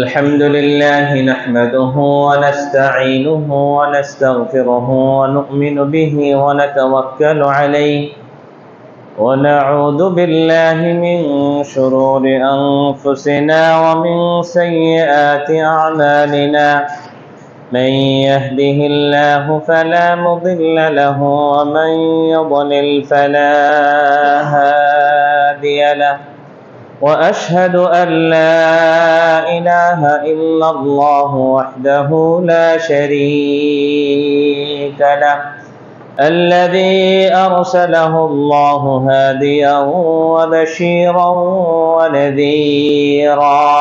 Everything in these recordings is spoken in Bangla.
الحمد لله نحمده ونستعينه ونستغفره ونؤمن به ونتوكل عليه ونعوذ بالله من شرور أنفسنا ومن سيئات أعمالنا من يهده الله فلا مضل له ومن يضلل فلا هادي له وأشهد أن لا إله إلا الله وحده لا شريك له الذي أرسله الله هاديا وبشيرا ونذيرا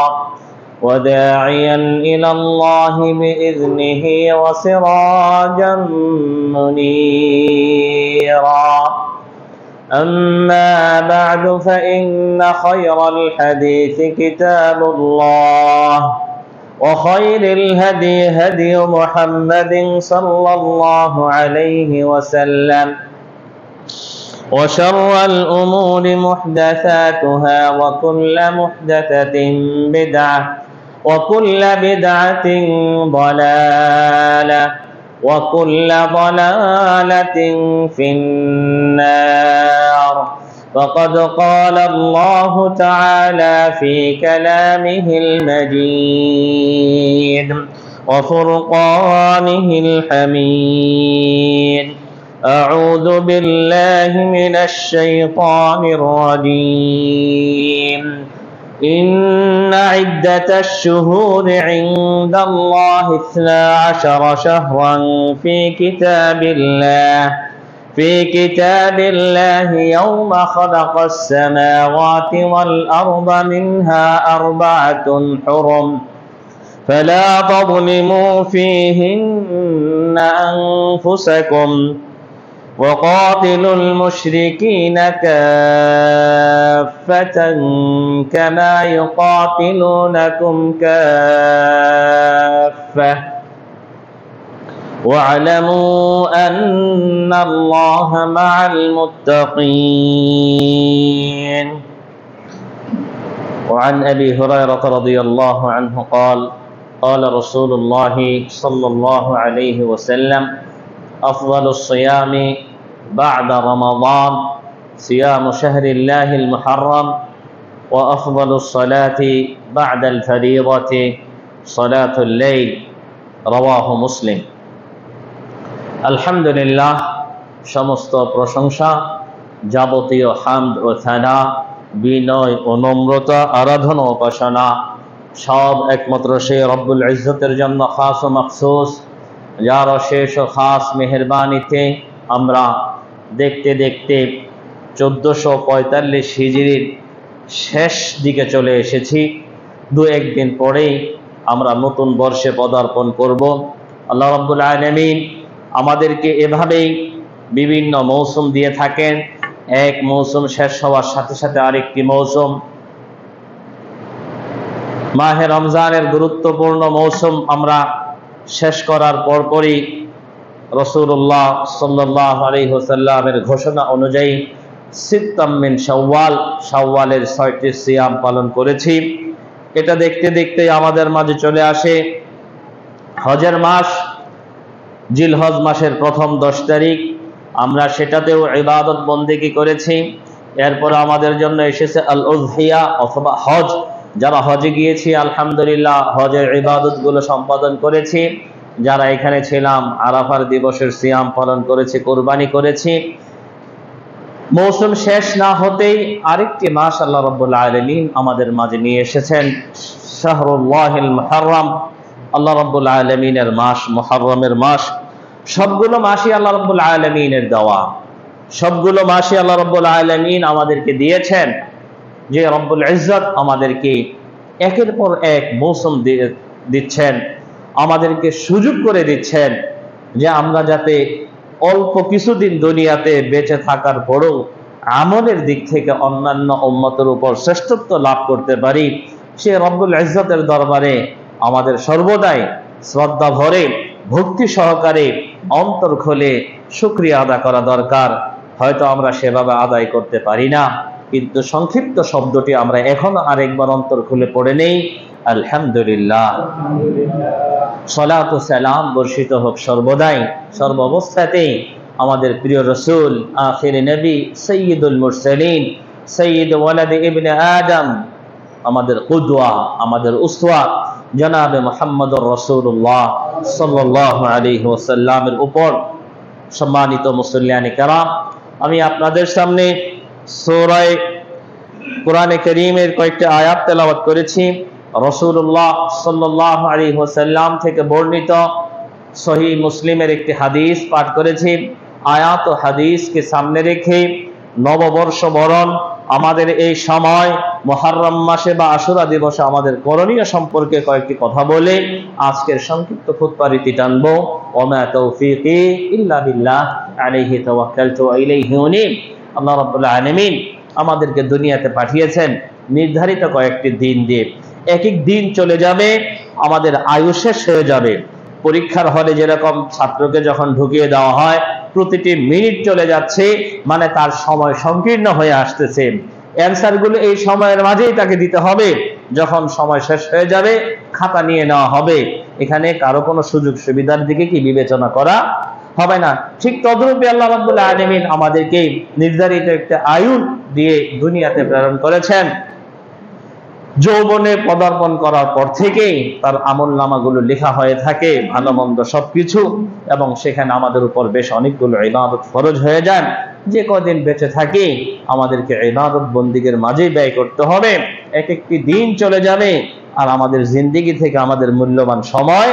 وداعيا إلى الله بإذنه وسراجا منيرا أما بعد فإن خير الحديث كتاب الله وخير الهدي هدي محمد صلى الله عليه وسلم وشر الأمور محدثاتها وكل محدثة بدعة وكل بدعة ضلالة وكل ضلالة في النار فقد قال الله تعالى في كلامه المجيد وفرقانه الحميد أعوذ بالله من الشيطان الرجيم إن عدة الشهور عند الله 12 شهرا في كتاب الله يوم خلق السماوات والأرض منها 4 حرم فلا تظلموا فيهن أنفسكم وقاتلوا المشركين كافة كما يقاتلونكم كافة واعلموا أن الله مع المتقين. وعن أبي هريرة رضي الله عنه قال قال رسول الله صلى الله عليه وسلم أفضل الصيام بعد رمضان صيام شهر الله المحرم وأفضل الصلاة بعد الفريضة صلاة الليل رواه مسلم. আলহামদুলিল্লাহ, সমস্ত প্রশংসা, যাবতীয় হামদ ও থানা, বিনয় ও নম্রতা, আরাধনা ও উপাসনা সব একমাত্র সেই রব্বুল ইজ্জতের জন্য খাস ও মখসুস, যার অশেষ ও খাস মেহেরবানিতে আমরা দেখতে দেখতে 1445 হিজরির শেষ দিকে চলে এসেছি। দু একদিন পরেই আমরা নতুন বর্ষে পদার্পণ করব। আল্লাহ রাব্বুল আলামিন আমাদেরকে এভাবেই বিভিন্ন মৌসুম দিয়ে থাকেন। এক মৌসুম শেষ হওয়ার সাথে সাথে আরেকটি মৌসুম, মাহে রমজানের গুরুত্বপূর্ণ মৌসুম আমরা শেষ করার পরপরই রাসূলুল্লাহ সাল্লাল্লাহু আলাইহি ওয়াসাল্লামের ঘোষণা অনুযায়ী সিত্তাম মিন শাওয়ালের 6টি সিয়াম পালন করেছি। এটা দেখতে দেখতে আমাদের মাঝে চলে আসে হজের মাস, জিলহজ মাসের প্রথম 10 তারিখ। আমরা সেটাতেও ইবাদত বন্দেগী করেছি। এরপর আমাদের জন্য এসেছে আল উযহিয়া অথবা হজ। যারা হজে গিয়েছি আলহামদুলিল্লাহ হজের ইবাদতগুলো সম্পাদন করেছি। যারা এখানে ছিলাম আরাফার দিবসের সিয়াম পালন করেছি, কুরবানি করেছি। মৌসুম শেষ না হতেই আরেকটি মাস আল্লাহ রাব্বুল আলামিন আমাদের মাঝে নিয়ে এসেছেন, শাহরুল্লাহিল মুহাররম, আল্লাহ রাব্বুল আলামিনের মাস, মুহররমের মাস। সবগুলো মাসই আল্লাহ রাব্বুল আলামিনের দেওয়া, সবগুলো মাসই আল্লাহ রাব্বুল আলামিন আমাদেরকে দিয়েছেন। যে রব্বুল ইজ্জত আমাদেরকে একের পর এক মৌসুম দিচ্ছেন, আমাদেরকে সুযোগ করে দিচ্ছেন যে আমরা যাতে অল্প কিছুদিন দুনিয়াতে বেঁচে থাকার পরেও আমলের দিক থেকে অন্যান্য উম্মতের উপর শ্রেষ্ঠত্ব লাভ করতে পারি। সে রব্বুল ইজ্জতের দরবারে আমাদের সর্বদাই শ্রদ্ধা ভরে ভক্তি সহকারে অন্তর খুলে শুকরিয়া আদা করা দরকার। হয়তো আমরা সেভাবে আদায় করতে পারি না, কিন্তু সংক্ষিপ্ত শব্দটি আমরা এখন আরেকবার অন্তর খুলে পড়ে নেই। আলহামদুলিল্লাহ। সালাত ও সালাম বর্ষিত হোক সর্বদাই সর্বাবস্থাতেই আমাদের প্রিয় রাসূল আখির নবী সাইয়্যিদুল মুরসালিন সাইয়্যিদ ওয়ালাদ ইবনে আদম, আমাদের কুদওয়া, আমাদের উসওয়া জনাবে মুহাম্মদুর রাসূলুল্লাহ সাল্লাল্লাহু আলাইহি ওয়াসাল্লামের উপর। সম্মানিত মুসল্লিয়ানে কেরাম, আমি আপনাদের সামনে সূরা কোরআনে কারীমের কয়েকটি আয়াত তেলাওয়াত করেছি। রাসূলুল্লাহ সাল্লাল্লাহু আলাইহি ওয়াসাল্লাম থেকে বর্ণিত সহিহ মুসলিমের একটি হাদিস পাঠ করেছি। আয়াত ও হাদিসকে সামনে রেখে নববর্ষ বরণ আমাদের এই সময় মুহররম মাসে বা আশুরা দিবসে আমাদের করণীয় সম্পর্কে কয়েকটি কথা বলে আজকের সংক্ষিপ্ত খুতবা রীতি টানবো। ওমা তৌফিকি ইল্লা বিল্লাহ আলাইহি তাওয়াক্কালতু ওয়া ইলাইহি উনীব। আল্লাহ রাব্বুল আলামিন আমাদেরকে দুনিয়াতে পাঠিয়েছেন নির্ধারিত কয়েকটি দিন দিয়ে। এক এক দিন চলে যাবে, আমাদের আয়ু শেষ হয়ে যাবে। পরীক্ষার হলে যেরকম ছাত্রকে যখন ঢুকিয়ে দেওয়া হয় প্রতিটি মিনিট চলে যাচ্ছে, মানে তার সময় সংকীর্ণ হয়ে আসতেছে। অ্যান্সারগুলো এই সময়ের মাঝেই তাকে দিতে হবে। যখন সময় শেষ হয়ে যাবে খাতা নিয়ে নেওয়া হবে। এখানে কারো কোনো সুযোগ সুবিধার দিকে কি বিবেচনা করা হবে না। ঠিক তদ্রূপে আল্লাহ রাব্বুল আলামিন আমাদেরকে নির্ধারিত একটা আয়ু দিয়ে দুনিয়াতে প্রেরণ করেছেন। যৌবনে পদার্পণ করার পর থেকেই তার আমলনামাগুলো লেখা হয়ে থাকে, ভালো মন্দ সবকিছু, এবং সেখানে আমাদের উপর বেশ অনেকগুলো ইবাদত ফরজ হয়ে যায়। যে কদিন বেঁচে থাকি আমাদেরকে ইবাদত বন্দিগের মাঝেই ব্যয় করতে হবে। এক একটি দিন চলে যাবে আর আমাদের জিন্দেগি থেকে আমাদের মূল্যবান সময়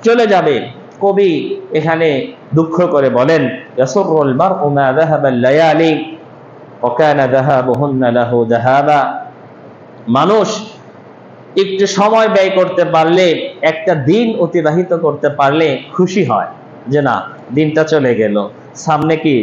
চলে যাবে। কবি এখানে দুঃখ করে বলেন, ইয়াসুরুল মারউ মা যাহাবাল লায়ালি ওয়া কানা যাহাবুহুন্না লাহু যাহাবা। মানুষ একটু সময় ব্যয় করতে পারলে, একটা দিন অতিবাহিত করতে পারলে খুশি হয় যে না দিনটা চলে গেল, সামনে কি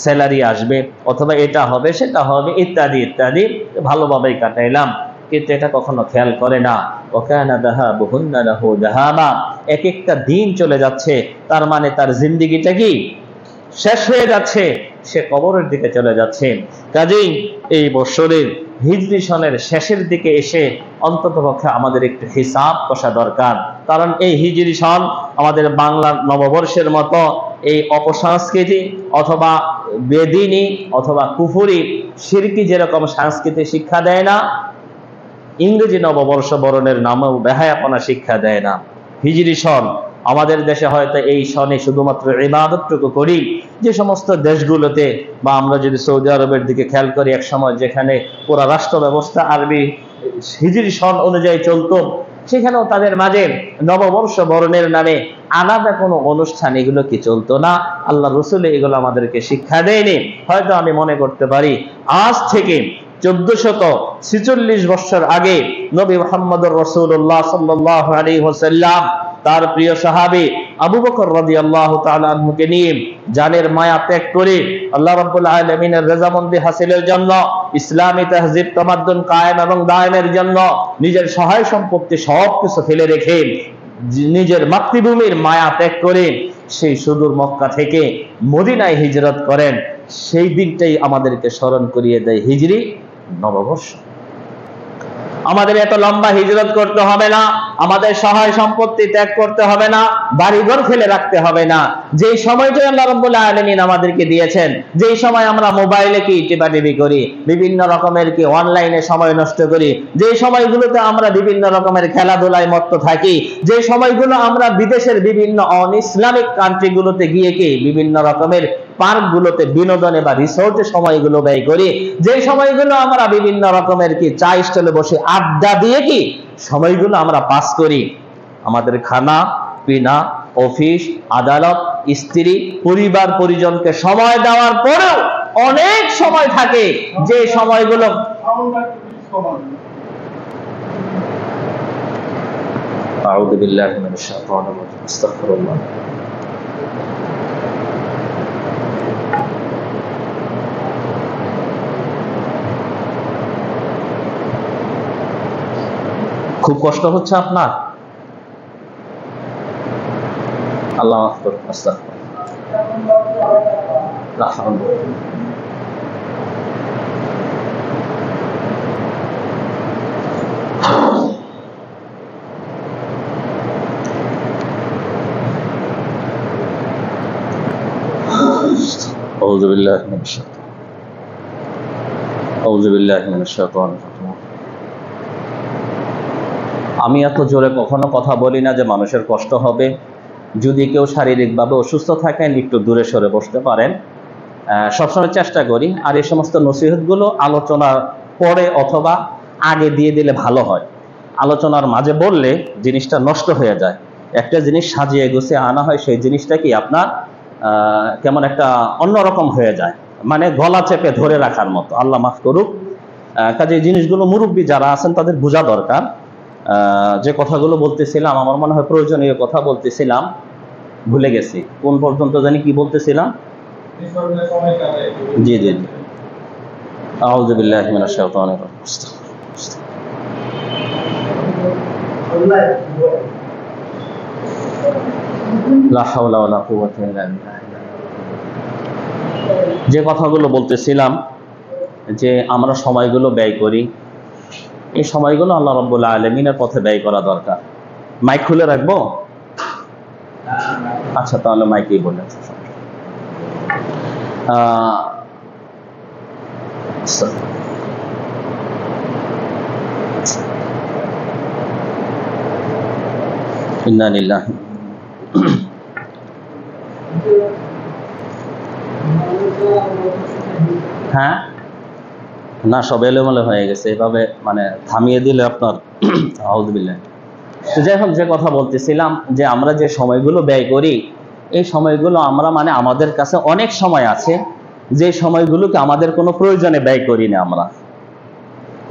স্যালারি আসবে অথবা এটা হবে সেটা হবে ইত্যাদি ইত্যাদি, ভালোভাবেই কাটাইলাম। কিন্তু এটা কখনো খেয়াল করে না। ওয়াকানা যাহাবুহুন্না লাহু যাহাবা, এক একটা দিন চলে যাচ্ছে, তার মানে তার জিন্দেগিটা কি শেষ হয়ে যাচ্ছে, সে কবরের দিকে চলে যাচ্ছে। কাজেই এই বছরের হিজরি সনের শেষের দিকে এসে অন্ততপক্ষে আমাদের একটু হিসাব কষা দরকার। কারণ এই হিজরি সন আমাদের বাংলার নববর্ষের মতো এই অপসংস্কৃতি অথবা বেদিনী অথবা কুফুরি শিরকি যেরকম সংস্কৃতি শিক্ষা দেয় না, ইংরেজি নববর্ষ বরণের নামেও বেহায়াপনা শিক্ষা দেয় না। হিজরি সন আমাদের দেশে হয়তো এই সনে শুধুমাত্র ইবাদতটুকু করি। যে সমস্ত দেশগুলোতে বা আমরা যদি সৌদি আরবের দিকে খেয়াল করি, এক সময় যেখানে পুরো রাষ্ট্র ব্যবস্থা আরবি হিজরি সন অনুযায়ী চলতো, সেখানেও তাদের মাঝে নববর্ষ বরণের নামে আলাদা কোনো অনুষ্ঠান এগুলো কি চলতো না। আল্লাহ রসুল এগুলো আমাদেরকে শিক্ষা দেয়নি। হয়তো আমি মনে করতে পারি আজ থেকে 1446 বছর আগে নবী মুহাম্মদুর রাসূলুল্লাহ সাল্লাল্লাহু আলাইহি ওয়াসাল্লাম তার প্রিয় সাহাবী আবু বকর রাদিয়াল্লাহু তাআলা আনহুকে নিয়ে জানের মায়া ত্যাগ করে আল্লাহ রাব্বুল আলামিনের রযামন্দি হাসিলের জন্য, ইসলামী তাহজিব তামাদ্দুন কায়েম এবং দায়েমের জন্য নিজের সহায় সম্পত্তি সবকিছু ফেলে রেখে নিজের মাতৃভূমির মায়া ত্যাগ করে সেই সুদূর মক্কা থেকে মদিনায় হিজরত করেন। সেই দিনটাই আমাদেরকে স্মরণ করিয়ে দেয় হিজরি নববর্ষ। আমাদের এত লম্বা হিজরত করতে হবে না, আমাদের সহায় সম্পত্তি ত্যাগ করতে হবে না, বাড়িঘর ফেলে রাখতে হবে না। যেই সময়টা আল্লাহ রাব্বুল আলামিন আমাদেরকে দিয়েছেন, যেই সময় আমরা মোবাইলে কি টিপাটিপি করি, বিভিন্ন রকমের কি অনলাইনে সময় নষ্ট করি, যে সময়গুলোতে আমরা বিভিন্ন রকমের খেলাধুলায় মত্ত থাকি, যে সময়গুলো আমরা বিদেশের বিভিন্ন অন ইসলামিক কান্ট্রিগুলোতে গিয়ে কি বিভিন্ন রকমের পার্কগুলোতে বিনোদনে বা রিসোর্টে সময়গুলো ব্যয় করি, যে সময়গুলো আমরা বিভিন্ন রকমের কি চা স্টলে বসে আড্ডা দিয়ে কি সময়গুলো আমরা পাস করি, আমাদের খানা পিনা, অফিস আদালত, স্ত্রী পরিবার পরিজনকে সময় দেওয়ার পরেও অনেক সময় থাকে যে সময়গুলো আউযু বিল্লাহি মিনাশ শাইতানির রাজিম আস্তাগফিরুল্লাহ। খুব কষ্ট হচ্ছে আপনার? আল্লাহ মাফ করুন। আস্তাগফিরুল্লাহ। আউযু বিল্লাহি মিনাশ শাইতানির আউযু বিল্লাহি মিনাশ শাইতানির রাজিম। আমি এত জোরে কখনো কথা বলি না যে মানুষের কষ্ট হবে। যদি কেউ শারীরিকভাবে অসুস্থ থাকেন একটু দূরে সরে বসতে পারেন, সবসময় চেষ্টা করি। আর এই সমস্ত নসিহতগুলো আলোচনার পরে অথবা আগে দিয়ে দিলে ভালো হয়। আলোচনার মাঝে বললে জিনিসটা নষ্ট হয়ে যায়। একটা জিনিস সাজিয়ে গুছিয়ে আনা হয়, সেই জিনিসটা কি আপনার কেমন একটা অন্যরকম হয়ে যায়, মানে গলা চেপে ধরে রাখার মতো। আল্লাহ মাফ করুক। কাজে এই জিনিসগুলো মুরব্বী যারা আছেন তাদের বোঝা দরকার। যে কথাগুলো বলতেছিলাম, আমার মনে হয় প্রয়োজনীয় কথা বলতেছিলাম, ভুলে গেছি কোন পর্যন্ত জানি কি বলতেছিলাম। জি জি জি, আউযু বিল্লাহি মিনাশ শাইতানির রাজিম। লা হাওলা ওয়ালা কুওয়াতা ইল্লা বিল্লাহ। যে কথাগুলো বলতেছিলাম যে আমরা সময়গুলো ব্যয় করি, এই সময়গুলো আল্লাহ রাব্বুল আলামিনের পথে ব্যয় করা দরকার। মাইক খুলে রাখবো? আচ্ছা, তাহলে মাইকেই বলে। ইন্না লিল্লাহি। হ্যাঁ না, সব এলোমেলো হয়ে গেছে, এভাবে মানে থামিয়ে দিলে আপনার আউযু বিল্লাহ। তো যাই হোক, যে কথা বলতেছিলাম যে আমরা যে সময়গুলো ব্যয় করি, এই সময়গুলো আমরা মানে আমাদের কাছে অনেক সময় আছে যে সময়গুলোকে আমাদের কোনো প্রয়োজনে ব্যয় করি না আমরা।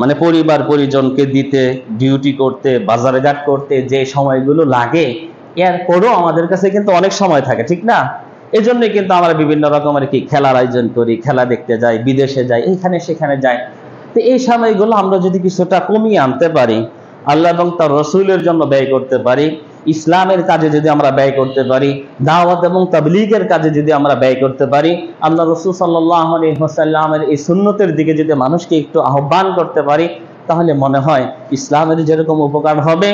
মানে পরিবার পরিজনকে দিতে, ডিউটি করতে, বাজারঘাট করতে যে সময়গুলো লাগে, এরপরও আমাদের কাছে কিন্তু অনেক সময় থাকে, ঠিক না? এই জন্যই কিন্তু আমরা বিভিন্ন রকমের কি খেলার আয়োজন করি, খেলা দেখতে যাই, বিদেশে যাই, এইখানে সেখানে যাই। তো এই সময়গুলো আমরা যদি কিছুটা কমিয়ে আনতে পারি, আল্লাহ এবং তার রসুলের জন্য ব্যয় করতে পারি, ইসলামের কাজে যদি আমরা ব্যয় করতে পারি, দাওয়াত এবং তাবলীগের কাজে যদি আমরা ব্যয় করতে পারি, আল্লাহ রাসূল সাল্লাল্লাহু আলাইহি ওয়াসাল্লামের এই সুন্নতের দিকে যদি মানুষকে একটু আহ্বান করতে পারি, তাহলে মনে হয় ইসলামের যেরকম উপকার হবে,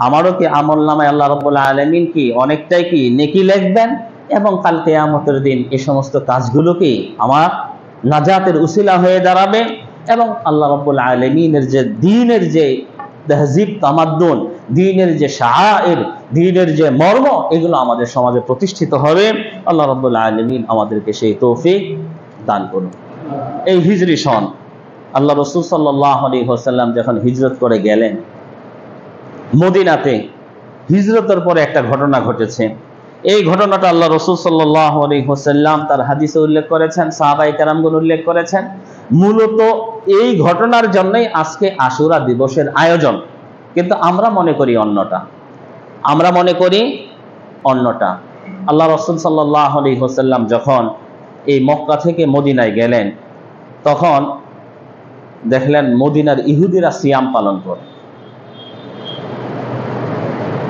আমারও কি আমলনামায় আল্লাহ রাব্বুল আলামিন কি অনেকটাই কি নেকি লিখবেন, এবং কাল কিয়ামতের দিন এই সমস্ত কাজগুলো কি আমার নাজাতের উসিলা হয়ে দাঁড়াবে। এবং আল্লাহ রাব্বুল আলামিনের যে দ্বীনের যে তাহজিব তামাদ্দুন, দ্বীনের যে শাআইর, দ্বীনের যে মর্ম, এগুলো আমাদের সমাজে প্রতিষ্ঠিত হবে। আল্লাহ রাব্বুল আলামিন আমাদেরকে সেই তৌফিক দান করুন। এই হিজরি সন আল্লাহ রাসূল সাল্লাল্লাহু আলাইহি ওয়াসাল্লাম যখন হিজরত করে গেলেন মদিনাতে, হিজরতের পরে একটা ঘটনা ঘটেছে। এই ঘটনাটা আল্লাহ রাসূল সাল্লাল্লাহু আলাইহি ওয়াসাল্লাম তার হাদিসে উল্লেখ করেছেন, সাহাবায়ে কেরামগণ উল্লেখ করেছেন। মূলত এই ঘটনার জন্যই আজকে আশুরা দিবসের আয়োজন, কিন্তু আমরা মনে করি অন্যটা। আল্লাহ রাসূল সাল্লাল্লাহু আলাইহি ওয়াসাল্লাম যখন এই মক্কা থেকে মদিনায় গেলেন, তখন দেখলেন মদিনার ইহুদিরা সিয়াম পালন করে।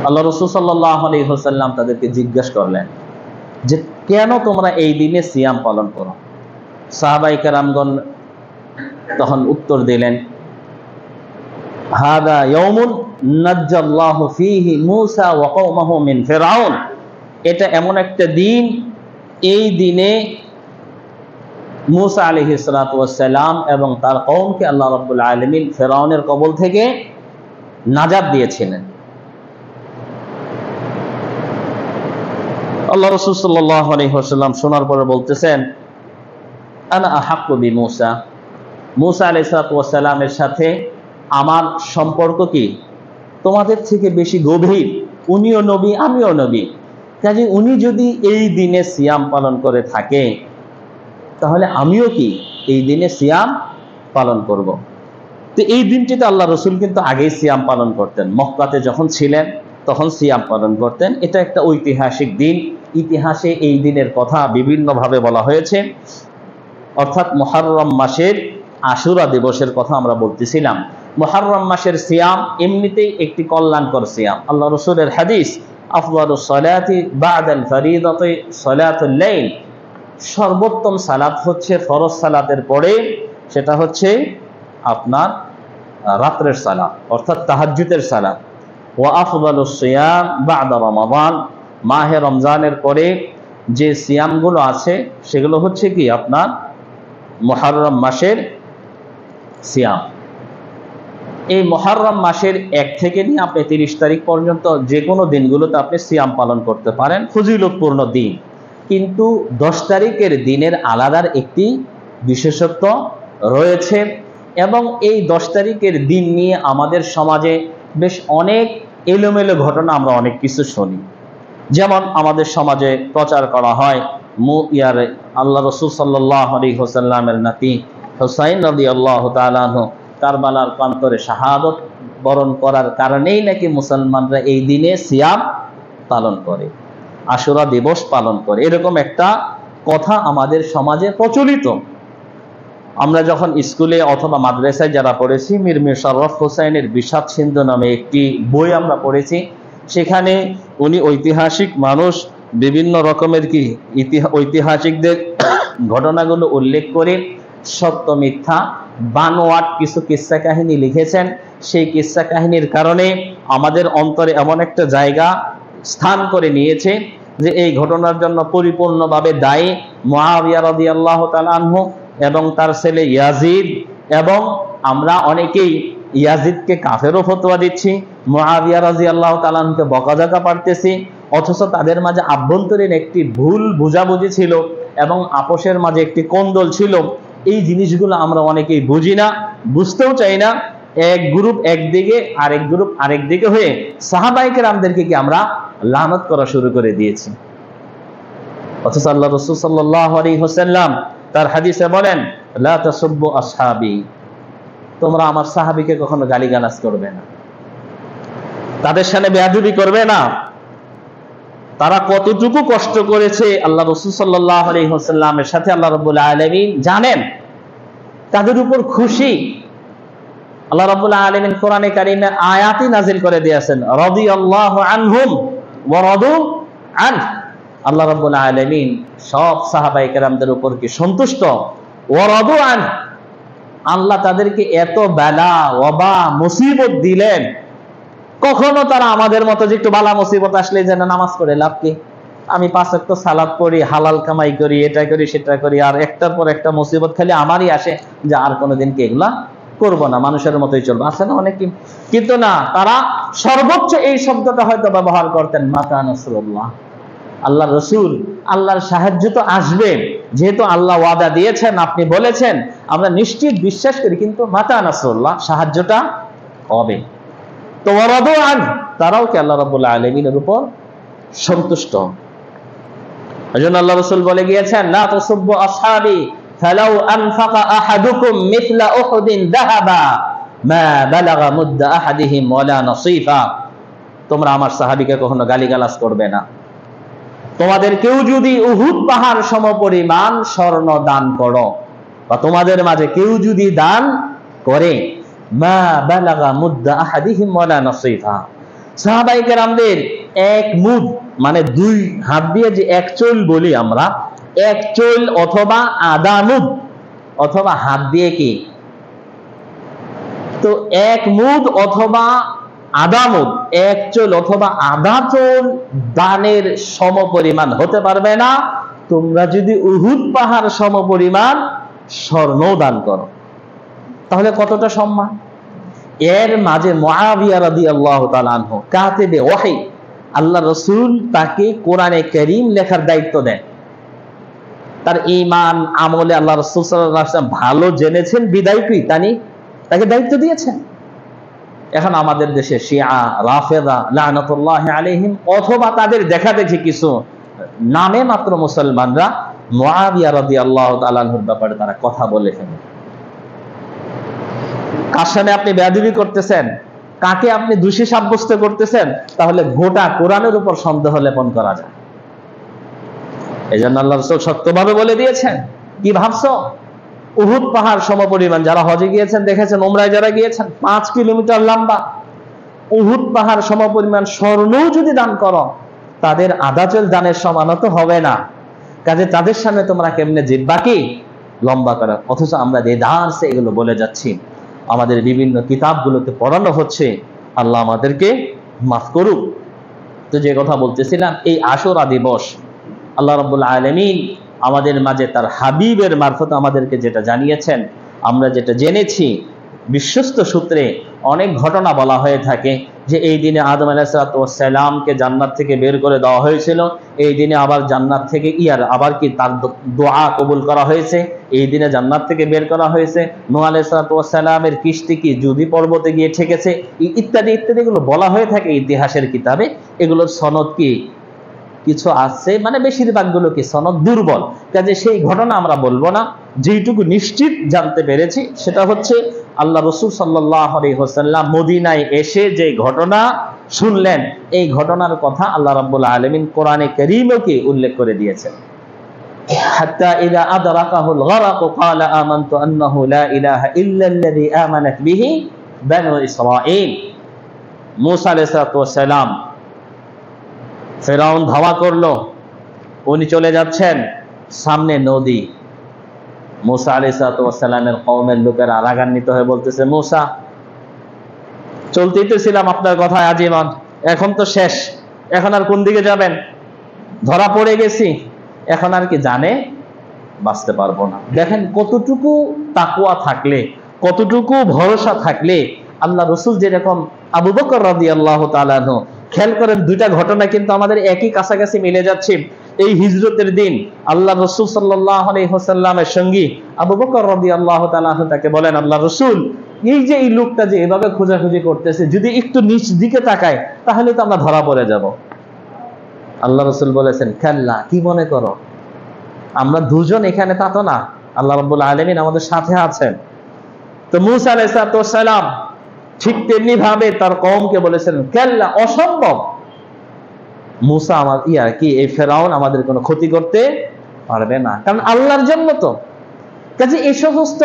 আল্লাহ রাসূল সাল্লাল্লাহু আলাইহি ওয়াসাল্লাম তাদেরকে জিজ্ঞাসা করলেন যে কেন তোমরা এই দিনে সিয়াম পালন করো? সাহাবায়ে কেরামগণ তখন উত্তর দিলেন, হাদা ইয়াউমুন নাজ্জাল্লাহু ফীহি মূসা ওয়া কওমাহু মিন ফিরআউন। এটা এমন একটা দিন, এই দিনে মূসা আলাইহিস সালাতু ওয়াস সালাম এবং তার কওমকে আল্লাহ রাব্বুল আলামিন ফিরআউনের কবল থেকে নাজাত দিয়েছিলেন। আল্লাহ রাসূল সাল্লাল্লাহু আলাইহি ওয়াসাল্লাম শোনার পরে বলতেছেন, আনা আহাক্কু বিমূসা, মূসা আলাইহিস সালাতু ওয়াস সালামের সাথে আমার সম্পর্ক কি তোমাদের থেকে বেশি গভীর। উনিও নবী, আমিও নবী। কাজে উনি যদি এই দিনে সিয়াম পালন করে থাকে, তাহলে আমিও কি এই দিনে সিয়াম পালন করব। তো এই দিনটিতে আল্লাহ রসুল কিন্তু আগেই সিয়াম পালন করতেন, মক্কাতে যখন ছিলেন তখন সিয়াম পালন করতেন। এটা একটা ঐতিহাসিক দিন। ইতিহাসে এই দিনের কথা বিভিন্নভাবে বলা হয়েছে। অর্থাৎ মুহররম মাসের আশুরা দিবসের কথা আমরা বলতেছিলাম। মুহররম মাসের সিয়াম এমনিতেই একটি কল্যাণকর সিয়াম। আল্লাহ রসুলের হাদিস, আফদালুস সালাতি বা'দাল ফরিদাতি সালাতুল লাইল, সর্বোত্তম সালাত হচ্ছে ফরজ সালাতের পরে, সেটা হচ্ছে আপনার রাতের সালাত, অর্থাৎ তাহাজ্জুদের সালাত। ওয়া আফদালুস সিয়াম বা'দা রমাদান, মাহে রমজানের পরে যে সিয়ামগুলো আছে সেগুলো হচ্ছে কি আপনার মুহররম মাসের সিয়াম। এই মুহররম মাসের 1 থেকে নিয়ে আপনি 30 তারিখ পর্যন্ত যে কোনো দিনগুলোতে আপনি সিয়াম পালন করতে পারেন, ফজিলতপূর্ণ দিন। কিন্তু 10 তারিখের দিনের আলাদার একটি বিশেষত্ব রয়েছে, এবং এই 10 তারিখের দিন নিয়ে আমাদের সমাজে বেশ অনেক এলোমেলো ঘটনা আমরা অনেক কিছু শুনি। যেমন আমাদের সমাজে প্রচার করা হয় আল্লাহ রসুল সাল্লাল্লাহু আলাইহি ওয়াসাল্লামের নাতি হুসাইন রাদিয়াল্লাহু তাআলা আনহু কারবালার প্রান্তরে শাহাদত বরণ করার কারণেই নাকি মুসলমানরা এই দিনে সিয়াম পালন করে, আশুরা দিবস পালন করে, এরকম একটা কথা আমাদের সমাজে প্রচলিত। আমরা যখন স্কুলে অথবা মাদ্রাসায় যারা পড়েছি, মীর মোশাররফ হোসাইনের বিষাদ সিন্ধু নামে একটি বই আমরা পড়েছি। সেখানে উনি ঐতিহাসিক মানুষ, বিভিন্ন রকমের কি ঐতিহাসিকদের ঘটনাগুলো উল্লেখ করে সত্য মিথ্যা বানোয়াট কিছু কিস্সা কাহিনী লিখেছেন। সেই কিস্সা কাহিনীর কারণে আমাদের অন্তরে এমন একটা জায়গা স্থান করে নিয়েছে যে এই ঘটনার জন্য পরিপূর্ণভাবে দায়ী মুআবিয়া রাদিয়াল্লাহু তাআলা আনহু এবং তার ছেলে ইয়াজিদ, এবং আমরা অনেকেই ইয়াজিদকে কাফেরও ফতোয়া দিচ্ছি, মুআবিয়া রাদিয়াল্লাহু তাআলা আনহুকে বকাঝকা পারতেছি, অথচ তাদের মাঝে আভ্যন্তরীণ একটি ভুল বুঝাবুঝি ছিল এবং আপোষের মাঝে একটি কোন্দল ছিল। এই জিনিসগুলো আমরা অনেকেই বুঝি না, বুঝতেও চাই না। এক গ্রুপ একদিকে, আরেক গ্রুপ আরেক দিকে হয়ে সাহাবায়ে কেরামদেরকে কি আমরা লানত করা শুরু করে দিয়েছি। অথচ আল্লাহ রাসূল সাল্লাল্লাহু আলাইহি ওয়াসাল্লাম তার হাদিসে বলেন, লা তাসুব্বু আসহাবি, তোমরা আমার সাহাবীকে কখনো গালিগালাজ করবে না, তাদের সামনে বেয়াদবি করবে না। তারা কতটুকু কষ্ট করেছে আল্লাহ রাসূল সাল্লাল্লাহু আলাইহি ওয়াসাল্লামের সাথে আল্লাহ রাব্বুল আলামিন জানেন, তাদের উপর খুশি। আল্লাহ রাব্বুল আলামিন কোরআনে কারীমে আয়াতই নাযিল করে দিয়েছেন, রাদিয়াল্লাহু আনহুম ওয়া রাদু আন। আল্লাহ রাব্বুল আলামিন সব সাহাবায়ে কেরামদের উপর কি সন্তুষ্ট, ওয়া রাদু আন। আল্লাহ তাদেরকে এত বালা ওয়াবা মুসিবত দিলেন, কখনো তারা আমাদের মতো যে একটু বালা মুসিবত আসলে যেন নামাজ পড়ে লাভ কি, আমি 5 ওয়াক্ত সালাত পড়ি, হালাল কামাই করি, এটা করি সেটা করি, আর একটার পর একটা মুসিবত খালি আমারই আসে, যে আর কোনোদিন কি এগুলা করবো না, মানুষের মতোই চলবো, আছে না অনেক। কিন্তু না, তারা সর্বোচ্চ এই শব্দটা হয়তো ব্যবহার করতেন, মাতা নাসরুল্লাহ, আল্লাহ রসুল, আল্লাহর সাহায্য তো আসবে, যেহেতু আল্লাহ ওয়াদা দিয়েছেন, আপনি বলেছেন, আমরা নিশ্চিত বিশ্বাস করি, কিন্তু মাতা নাসরুল্লাহ, সাহায্যটা হবে। তো ওয়ারাদু আন, তারাও কি আল্লাহ রাব্বুল আলামিনের উপর সন্তুষ্ট। এজন্য আল্লাহ রাসূল বলে গিয়েছেন, লা তাসুব্বু আসহাবি ফালাউ আনফাকা আহাদুকুম মিথলা উহুদিন যাহাবা মা বালাগা মুদ্দা আহাদিহিম ওয়ালা নাসীফা। তোমরা আমার সাহাবীকে কখনো গালিগালাজ করবে না। তোমাদের কেউ যদি উহুদ পাহাড় সমপরিমাণ স্বর্ণ দান করো, বা তোমাদের মাঝে কেউ যদি দান করে, মা বালাগা মুদ্দা আহাদিহিম ওয়ালা নাসীফা, সাহাবায়ে কেরামদের এক মুদ মানে 2 হাত দিয়ে যে এক চুল বলি আমরা, এক চুল অথবা আধা মুদ, অথবা হাত দিয়ে কি, তো এক মুদ অথবা আধা মুদ, এক চুল অথবা আধা চুল দানের সমপরিমাণ হতে পারবে না তোমরা যদি উহুদ পাহাড় সমপরিমাণ স্বর্ণ দান করো। তাহলে কতটা সম্মান। এর মাঝে মুআবিয়া রাদিয়াল্লাহু তাআলা আনহু কাতিবে ওহী, আল্লাহ রাসূল তাকে কোরআনে কারীম লেখার দায়িত্ব দেন। তার ঈমান আমলে আল্লাহ রাসূল সাল্লাল্লাহু আলাইহি ওয়াসাল্লাম ভালো জেনেছেন বিদায় কি তাকে দায়িত্ব দিয়েছেন। এখন আমাদের দেশে শিয়া, রাফেদা লানাতুল্লাহি আলাইহিম, অথবা তাদের দেখা দেখি কিছু নামে মাত্র মুসলমানরা মুআবিয়া রাদিয়াল্লাহু তাআলা আনহুর ব্যাপারে তারা কথা বলে ফেলে। কার সামনে আপনি বেয়াদবি করতেছেন, কাকে আপনি দোষী সাব্যস্ত করতেছেন, তাহলে গোটা কোরআনের উপর সন্দেহ লেপন করা যায়। এই জন্য আল্লাহ রাসূল সত্যভাবে বলে দিয়েছেন, কি ভাবছো, উহুদ পাহাড় সমপরিমাণ, যারা হজে গিয়েছেন দেখেছেন, উমরায় যারা গিয়েছেন, 5 কিলোমিটার লম্বা উহুদ পাহাড় সমপরিমাণ স্বর্ণ যদি দান করো, তাদের আধা চুল দানের সমানও তো হবে না। কাজে তাদের সামনে তোমরা কেমনে জিতবা কি লম্বা করা। অথচ আমরা দেদারসে এগুলো বলে যাচ্ছি, আমাদের বিভিন্ন কিতাবগুলোতে পড়ানো হচ্ছে। আল্লাহ আমাদেরকে মাফ করুক। তো যে কথা বলতেছিলাম, এই আশুরা দিবস আল্লাহ রাব্বুল আলামিন আমাদের মাঝে তার হাবিবের মারফত আমাদেরকে যেটা জানিয়েছেন, আমরা যেটা জেনেছি বিশ্বস্ত সূত্রে অনেক ঘটনা বলা হয়ে থাকে যে এই দিনে আদম আলাইহিস সালামকে জান্নাত থেকে বের করে দেওয়া হয়েছিল, এই দিনে আবার জান্নাত থেকে আবার কি তার দোয়া কবুল করা হয়েছে, এই দিনে জান্নাত থেকে বের করা হয়েছে, নূহ আলাইহিস সালামের কিস্তি কি জুদি পর্বতে গিয়ে ঠেকেছে, ইত্যাদি ইত্যাদি এগুলো বলা হয়ে থাকে ইতিহাসের কিতাবে। এগুলোর সনদ কি কিছু আছে, মানে বেশিরভাগগুলো কি সনদ দুর্বল, কাজে সেই ঘটনা আমরা বলবো না। যেইটুকু নিশ্চিত জানতে পেরেছি সেটা হচ্ছে আল্লাহ রাসূল সাল্লাল্লাহু আলাইহি ওয়াসাল্লাম মদিনায় এসে যে ঘটনা শুনলেন, এই ঘটনার কথা আল্লাহ রাব্বুল আলামিন কোরআনে কারীমে উল্লেখ করে দিয়েছেন। হাত্তা ইযা আদরাকাহুল গরাক ক্বালা আমানতু আন্নাহু লা ইলাহা ইল্লাল্লাযী আমানাত বিহি বানু ইসরাঈল। মূসা আলাইহিস সালাম, ফেরাউন ধাওয়া করলো, উনি চলে যাচ্ছেন, সামনে নদী। মূসা আলাইহিস সালামের কওমের লোকেরা রাগান্বিত হয়ে বলতেছে, মূসা চলতেই তো ছিলাম আপনার কথায় আজীবন, এখন তো শেষ, এখন আর কোন দিকে যাবেন, ধরা পড়ে গেছি, এখন আর কি জানে বাঁচতে পারবো না। দেখেন কতটুকু তাকওয়া থাকলে, কতটুকু ভরসা থাকলে আল্লাহ রাসূল যেরকম আবু বকর রাদিয়াল্লাহু তাআলা আনহু, খেয়াল করেন দুইটা ঘটনা কিন্তু আমাদের একই কাছাকাছি মিলে যাচ্ছে। এই হিজরতের দিন আল্লাহ রাসূল সাল্লাল্লাহু আলাইহি ওয়াসাল্লামের সঙ্গী আবু বকর রাদিয়াল্লাহু তাআলা আনহু তাকে বলেন, আল্লাহ রাসূল এই যে এই লোকটা যে এভাবে খোঁজাখুঁজি করতেছে, যদি একটু নিচ দিকে তাকায় তাহলে তো আমরা ধরা পড়ে যাব। আল্লাহ রাসূল বলেছেন, কাল্লা, কি মনে করো আমরা দুজন এখানে, তা তো না, আল্লাহ রাব্বুল আলামিন আমাদের সাথে আছেন। তো মূসা আলাইহিস সালাম ঠিক তেমনি ভাবে তার কওমকে বলেছেন, কাল্লা, অসম্ভব, মূসা এই ফেরাউন আমাদের কোনো ক্ষতি করতে পারবে না, কারণ আল্লাহর জন্য তো। কাজে এই সমস্ত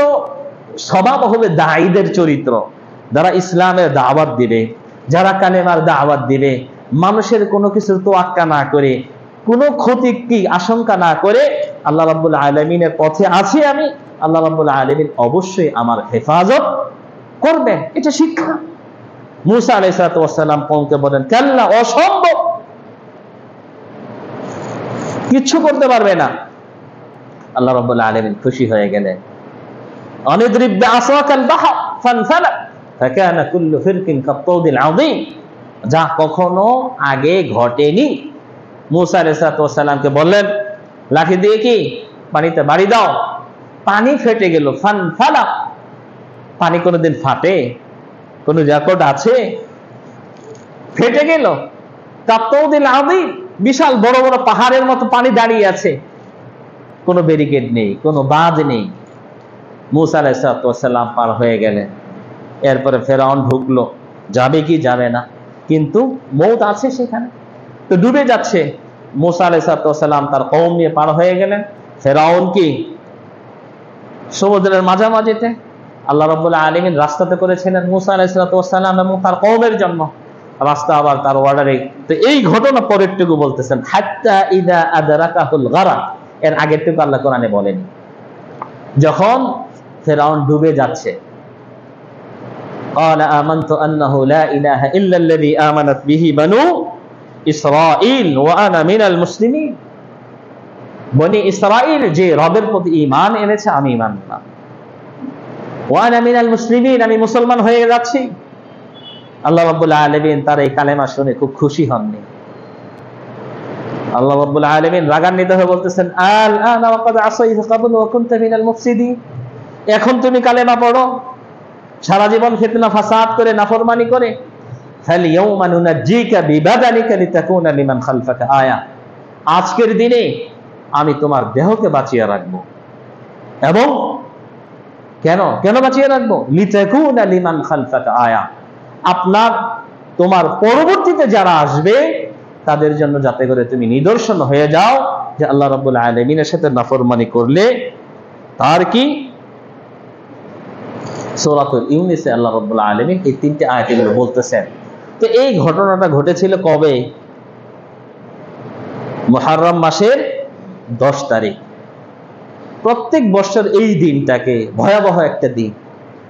স্বভাব হবে দাঈদের চরিত্র, যারা ইসলামের দাওয়াত দিবে, যারা কালেমার দাওয়াত দিবে, মানুষের কোনো কিছুর তোয়াক্কা না করে, কোনো ক্ষতি কি আশঙ্কা না করে আল্লাহ রাব্বুল আলামিনের পথে আছি আমি, আল্লাহ রাব্বুল আলামিন অবশ্যই আমার হেফাজত করবেন, এটা শিক্ষা। মূসা আলাইহিস সালাম কওমকে বলেন, কাল্লা, অসম্ভব, কিচ্ছু করতে পারবে না। আল্লাহ রাব্বুল আলামিন খুশি হয়ে গেলেন। অনিদ্রিব বিআসাকাল বাহর ফানফালাক ফাকানা কুল্লু ফিরকিন কাত্তাউদিল আযীম, যা কখনো আগে ঘটেনি। মূসা আলাইহিস সালামকে বললেন, লাঠি দিয়ে কি পানিতে বাড়ি দাও, পানি ফেটে গেল। ফানফালাক, পানি কোনোদিন ফাটে? কোন রেকর্ড আছে? ফেটে গেল। কাত্তাউদিল আযীম, বিশাল বড় বড় পাহাড়ের মতো পানি দাঁড়িয়ে আছে, কোনো ব্যারিকেড নেই, কোনো বাঁধ নেই। মূসা আলাইহিস সালাম পার হয়ে গেলেন। এরপরে ফেরাউন ঢুকলো, যাবে কি যাবে না, কিন্তু মওত আছে সেখানে, তো ডুবে যাচ্ছে। মূসা আলাইহিস সালাম তার কওম নিয়ে পার হয়ে গেলেন। ফেরাউন কি সমুদ্রের মাঝামাঝিতে, আল্লাহ রাব্বুল আলামিন রাস্তাতে করেছিলেন মূসা আলাইহিস সালাম এবং তার কওমের জন্য রাস্তা, আবার তার অর্ডারে। তো এই ঘটনা পরেরটুকু বলতেছেন, হাত্তা ইযা আদরাকাহুল গারাক, এর আগেরটুকু আল্লাহ কোরআনে বলেনি। যখন ফেরাউন ডুবে যাচ্ছে, ক্বালা আমানতু আন্নাহু লা ইলাহা ইল্লাল্লাযী আমানাত বিহি বানু ইসরাঈল ওয়া আনা মিনাল মুসলিমিন, বনি ইসরাঈল যে রবের প্রতি ঈমান এনেছে আমি ঈমান আনলাম, ওয়া আনা মিনাল মুসলিমিন, আমি মুসলমান হয়ে যাচ্ছি। আল্লাহ রাব্বুল আলামিন তার এই কালেমা শুনে খুব খুশি হননি। আল্লাহ রাব্বুল আলামিন রাগান্বিত হয়ে বলতেছেন, আল আনা ওয়া ক্বাদ আসাইতা ক্বাবলু ওয়া কুনতা মিনাল মুফসিদিন, এখন তুমি কালেমা পড়ো, সারা জীবন ফিতনা ফাসাদ করে নাফরমানি করে, ফাল ইয়াউমা নুনাজ্জিকা বিবাদানিকা লিতাকুনা লিমান খালফাকা আয়া, আজকের দিনে আমি তোমার দেহকে বাঁচিয়ে রাখবো। এবং কেন কেন বাঁচিয়ে রাখবো? লিতাকুনা লিমান খালফাকা আয়া, তোমার পরবর্তীতে যারা আসবে তাদের জন্য যাতে করে তুমি নিদর্শন হয়ে যাও যে আল্লাহ রাব্বুল আলামিনের সাথে নাফরমানি করলে তার কি। সূরাতুল ইউনুসে আল্লাহ রাব্বুল আলামিন এই তিনটি আয়াতগুলো বলতেছেন। তো এই ঘটনাটা ঘটেছিল কবে? মুহররম মাসের 10 তারিখ। প্রত্যেক বছর এই দিনটাকে ভয়াবহ একটা দিন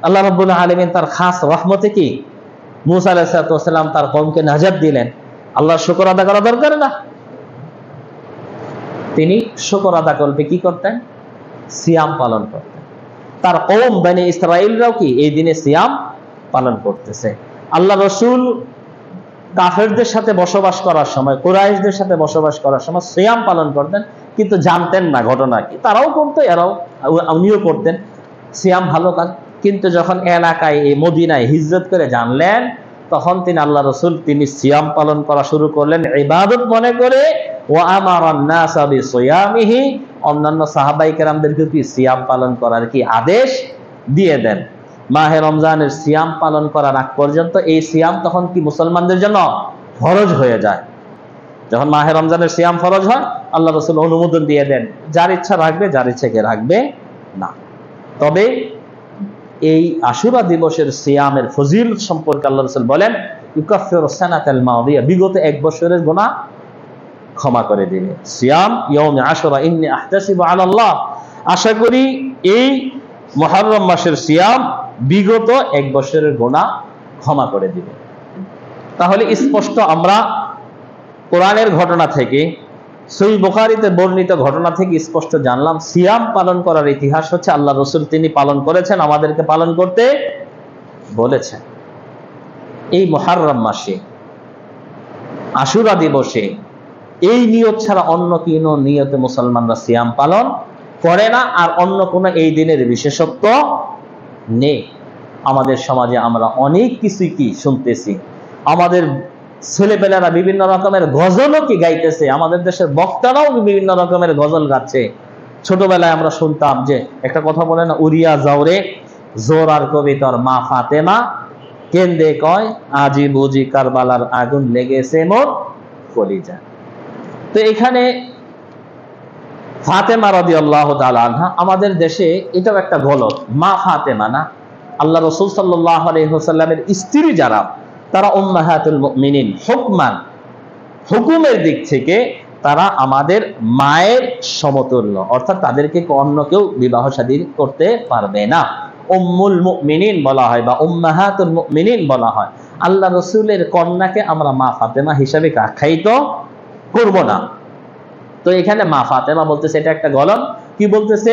আল্লাহ রাব্বুল আলামিন তার খাস রহমতে কি মূসা আলাইহিস সালাম তার কওমকে নাজাত দিলেন। আল্লাহর শুকর আদা করা দরকার না? তিনি শুকর আদা করবে কি করতেন? সিয়াম পালন করতেন। তার কওম বনি ইসরাইলরাও কি এই দিনে সিয়াম পালন করতেছে। আল্লাহ রসুল কাফেরদের সাথে বসবাস করার সময়, কুরাইশদের সাথে বসবাস করার সময় সিয়াম পালন করতেন, কিন্তু জানতেন না ঘটনা কি। তারাও করতো, উনিও করতেন। সিয়াম ভালো কাজ, কিন্তু যখন এলাকায় এই মদিনায় হিজরত করে জানলেন, তখন তিনি আল্লাহ রসুল তিনি সিয়াম পালন করা শুরু করলেন ইবাদত মনে করে। ওয়া আমারান নাসা বিসিয়ামিহি, অন্যান্য সাহাবায়ে কেরামদেরকে কি সিয়াম পালন করার কি আদেশ দিয়ে দেন। মাহে রমজানের সিয়াম পালন করার আগ পর্যন্ত এই সিয়াম তখন কি মুসলমানদের জন্য ফরজ হয়ে যায়। যখন মাহে রমজানের সিয়াম ফরজ হয়, আল্লাহ রসুল অনুমোদন দিয়ে দেন, যার ইচ্ছা রাখবে, যার ইচ্ছাকে রাখবে না। তবে এই আশুরা দিবসের সিয়ামের ফজিলত সম্পর্কে আল্লাহ রাসূল বলেন, ইউকাফিরু সানাতাল মাদিয়া, বিগত এক বছরের গুনাহ ক্ষমা করে দিবে। সিয়াম ইয়াউমে আশুরা ইন্নী আহতাসিবু আলাল্লাহ, আশা করি এই মুহররম মাসের সিয়াম বিগত এক বছরের গুনাহ ক্ষমা করে দিবে। তাহলে স্পষ্ট আমরা কোরআনের ঘটনা থেকে, সহিহ বুখারীতে বর্ণিত ঘটনা থেকে স্পষ্ট জানলাম সিয়াম পালন করার ইতিহাস হচ্ছে আল্লাহ রসুল তিনি পালন করেছেন, আমাদেরকে পালন করতে বলেছেন। এই মুহররম মাসে আশুরা দিবসে এই নিয়ত ছাড়া অন্য কোনো নিয়তে মুসলমানরা সিয়াম পালন করে না, আর অন্য কোনো এই দিনের বিশেষত্ব নেই। আমাদের সমাজে আমরা অনেক কিছুই কি শুনতেছি, আমাদের ছেলেপেলেরা বিভিন্ন রকমের গজলও কি গাইতেছে, আমাদের দেশের বক্তারাও বিভিন্ন রকমের গজল গাচ্ছে। ছোটবেলায় আমরা শুনতাম যে একটা কথা বলে না, উড়িয়া যাওরে জোর আর কবিতর মা ফাতেমা, কেন্দে কয় আজি বুঝি কারবালার আগুন লেগেছে মোর কলিজা। তো এখানে ফাতেমা রাদিয়াল্লাহু তাআলা আনহা, আমাদের দেশে এটাও একটা গলত, মা ফাতেমা না, আল্লাহ রাসূল সাল্লাল্লাহু আলাইহি ওয়াসাল্লামের স্ত্রী যারা, তারা উম্মাহাতুল মুমিনিন, হুকমান হুকুমের দিক থেকে তারা আমাদের মায়ের সমতুল্য, অর্থাৎ তাদেরকে অন্য কেউ বিবাহ শাদী করতে পারবে না। উম্মুল মুমিনিন বলা হয় বা উম্মাহাতুল মুমিনিন বলা হয়। আল্লাহ রসুলের কন্যাকে আমরা মা ফাতেমা হিসাবে আখ্যায়িত করব না। তো এখানে মা ফাতেমা বলতেছে, এটা একটা গলদ। কি বলতেছে?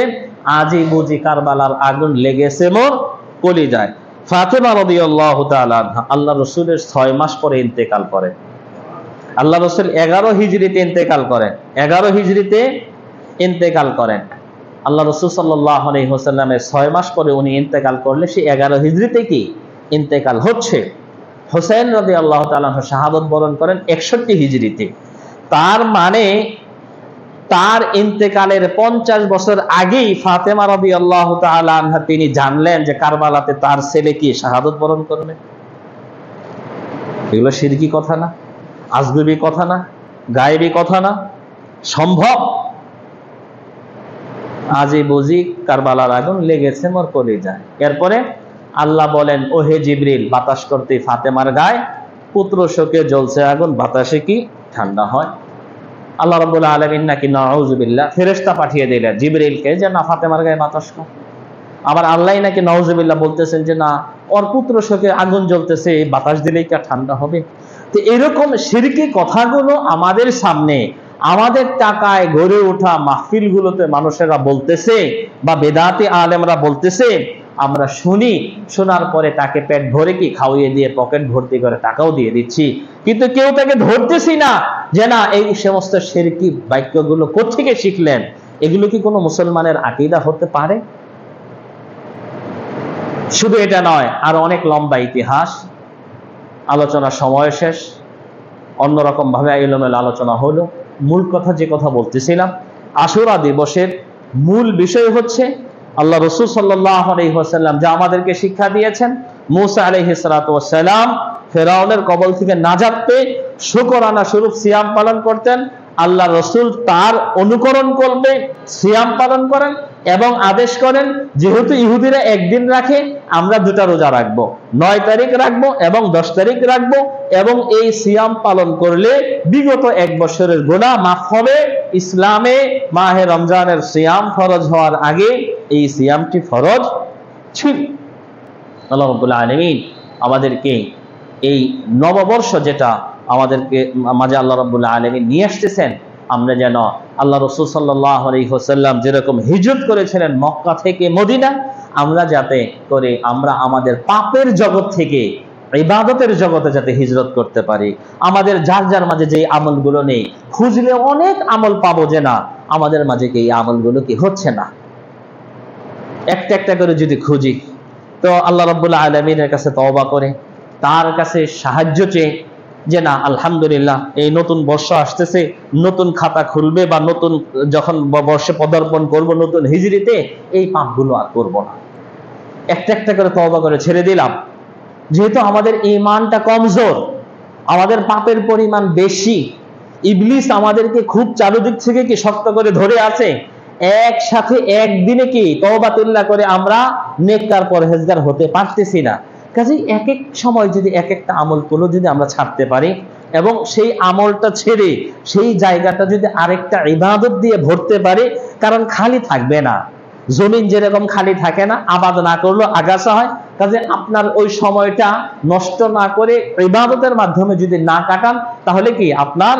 আজি বুঝি কারবালার আগুন লেগেছে মোর কলিজায়। ফাতেমা রাদিয়াল্লাহু তাআলা আনহা আল্লাহ রসুলের 6 মাস পরে ইন্তেকাল করেন। আল্লাহ রসুল 11 হিজরিতে ইন্তেকাল করেন, 11 হিজরিতে ইন্তেকাল করেন। আল্লাহ রসুল সাল্লাল্লাহু আলাইহি ওয়াসাল্লামের 6 মাস পরে উনি ইন্তেকাল করলে সে 11 হিজরিতে কি ইন্তেকাল হচ্ছে। হুসাইন রাদিয়াল্লাহু তাআলা শাহাদাত বরণ করেন 61 হিজরিতে। তার মানে তার ইন্তেকালের 50 বছর আগেই ফাতেমা রাদিয়াল্লাহু তাআলা আনহা তিনি জানলেন যে কারবালাতে তার ছেলে কি শাহাদাত বরণ করবে। এগুলো শিরকি কথা না, আজগুবি কথা না, গায়েবী কথা না, সম্ভব। আজি বুঝি কারবালার আগুন লেগেছে মোর কলিজায়। এরপরে আল্লাহ বলেন, ও হে জিবরিল, বাতাস করতে ফাতেমার গায়ে পুত্র শোকে জ্বলছে আগুন, বাতাসে কি ঠান্ডা হয়। আল্লাহ রাব্বুল আলামিন নাকি নাউযুবিল্লাহ ফেরেশতা পাঠিয়ে দিলেন জিবরিলকে যে না ফাতেমার গায়ে বাতাস কর। আবার আল্লাহ নাকি নাউযুবিল্লাহ বলতেছেন যে না, ওর পুত্র শোকে আগুন জ্বলতেছে, বাতাস দিলেই কি ঠান্ডা হবে। তো এরকম শিরকি কথাগুলো আমাদের সামনে, আমাদের টাকায় গড়ে ওঠা মাহফিলগুলোতে মানুষেরা বলতেছে বা বেদাতি আলেমরা বলতেছে, আমরা শুনি, শোনার পরে তাকে পেট ভরে কি খাওয়িয়ে দিয়ে পকেট ভর্তি করে টাকাও দিয়ে দিচ্ছি, কিন্তু কেউ তাকে ধরতেছি না যে না এই সমস্ত শিরকি বাক্যগুলো কোত্থেকে শিখলেন। এগুলো কি কোনো মুসলমানের আকীদা হতে পারে? শুধু এটা নয়, আর অনেক লম্বা ইতিহাস, আলোচনা সময় শেষ, অন্যরকম ভাবে এলোমেলো আলোচনা হলো। মূল কথা যে কথা বলতেছিলাম, আশুরা দিবসের মূল বিষয় হচ্ছে আল্লাহ রাসূল সাল্লাল্লাহু আলাইহি ওয়াসাল্লাম যা আমাদেরকে শিক্ষা দিয়েছেন। মুসা আলাইহিস সালাতু ওয়াস সালাম ফেরাউনের কবল থেকে নাজাত পেয়ে শুকরানা স্বরূপ সিয়াম পালন করতেন। আল্লাহ রাসূল তার অনুকরণ করবে সিয়াম পালন করেন এবং আদেশ করেন, যেহেতু ইহুদিরা একদিন রাখে, আমরা 2টা রোজা রাখবো, 9 তারিখ রাখবো এবং 10 তারিখ রাখবো, এবং এই সিয়াম পালন করলে বিগত এক বছরের গুনাহ মাফ হবে। ইসলামে মাহে রমজানের সিয়াম ফরজ হওয়ার আগে এই সিয়ামটি ফরজ ছিল। আল্লাহ রাব্বুল আলামিন আমাদেরকে এই নববর্ষ যেটা আমাদেরকে মাঝে আল্লাহ রাব্বুল আলামিন নিয়ে আসতেছেন, আমরা যেন আল্লাহ রাসূল সাল্লাল্লাহু আলাইহি ওয়াসাল্লাম যেরকম হিজরত করেছিলেন মক্কা থেকে মদিনা, আমরা যাতে করে আমরা আমাদের পাপের জগৎ থেকে ইবাদতের জগতে যাতে হিজরত করতে পারি। আমাদের যার যার মাঝে যে আমলগুলো নেই, খুঁজলে অনেক আমল পাবো, যে না আমাদের মাঝে কি এই আমলগুলো কি হচ্ছে না, একটা একটা করে যদি খুঁজি, তো আল্লাহ রাব্বুল আলামিনের কাছে তওবা করে তার কাছে সাহায্য চেয়ে যে না আলহামদুলিল্লাহ এই নতুন বর্ষ আসতেছে, নতুন খাতা খুলবে বা নতুন যখন বর্ষে পদার্পণ করব নতুন হিজরিতে, এই পাপগুলো আর করব না, একটা একটা করে তওবা করে ছেড়ে দিলাম। যেহেতু আমাদের ঈমানটা কমজোর, আমাদের পাপের পরিমাণ বেশি, ইবলিস আমাদেরকে খুব চারদিক থেকে কি শক্ত করে ধরে আছে, একসাথে একদিনে কি তওবাতুল্লাহ করে আমরা নেককার পরহেজগার হতে পারতেছি না। কাজেই এক এক সময় যদি এক একটা আমল গুলো যদি আমরা ছাড়তে পারি এবং সেই আমলটা ছেড়ে সেই জায়গাটা যদি আরেকটা ইবাদত দিয়ে ভরতে পারি, কারণ খালি থাকবে না, জমিন যেরকম খালি থাকে না, আবাদ না করলেও আগাছা হয়। কাজে আপনার ওই সময়টা নষ্ট না করে ইবাদতের মাধ্যমে যদি না কাটান, তাহলে কি আপনার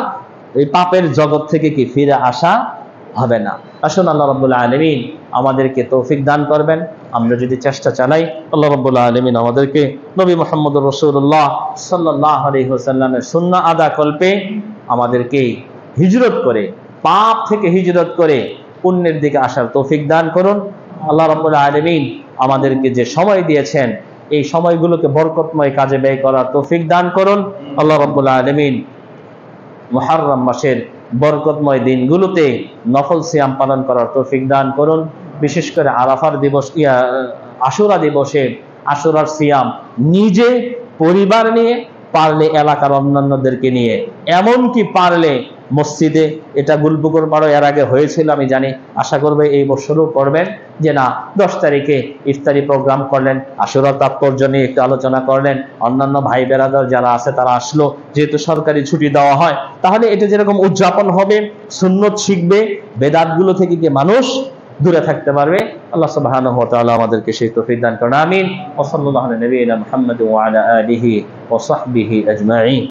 এই পাপের জগৎ থেকে কি ফিরে আসা হবে না। আসুন আল্লাহ রাব্বুল আলামিন আমাদেরকে তৌফিক দান করবেন। আমরা যদি চেষ্টা চালাই, আল্লাহ রাব্বুল আলামিন আমাদেরকে নবী মুহাম্মদুর রাসূলুল্লাহ সাল্লাল্লাহু আলাইহি ওয়াসাল্লামের সুন্নাহ আদা কল্পে আমাদেরকে হিজরত করে, পাপ থেকে হিজরত করে পুণ্যের দিকে আসার তৌফিক দান করুন। আল্লাহ রাব্বুল আলামিন আমাদেরকে যে সময় দিয়েছেন, এই সময়গুলোকে বরকতময় কাজে ব্যয় করার তৌফিক দান করুন। আল্লাহ রাব্বুল আলামিন মুহররম মাসের বরকতময় দিনগুলোতে নফল সিয়াম পালন করার তৌফিক দান করুন। বিশেষ করে আরাফার দিবস, আশুরা দিবসে আশুরার সিয়াম নিজে, পরিবার নিয়ে, পারলে এলাকার অন্যান্যদেরকে নিয়ে, এমনকি পারলে মসজিদে, এটা গুলপুকুর পাড়ো এর আগে হয়েছিল আমি জানি, আশা করবে এই বছরও করবেন, যে না 10 তারিখে ইফতারি প্রোগ্রাম করলেন, আশুরার তাৎপর্য নিয়ে একটু আলোচনা করলেন, অন্যান্য ভাই বেরাদার যারা আছে তারা আসলো, যেহেতু সরকারি ছুটি দেওয়া হয়, তাহলে এটা যেরকম উদযাপন হবে, সুন্নত শিখবে, বেদাতগুলো থেকে কি মানুষ দূরে থাকতে পারবে। আল্লাহ সুবহানাহু ওয়া তাআলা আমাদেরকে সেই তৌফিক দান করুন। আমিন। ওয়া সাল্লাল্লাহু আলা নবিয়িনা মুহাম্মাদ ওয়া আলা আলিহি ওয়া সাহবিহি আজমাইন।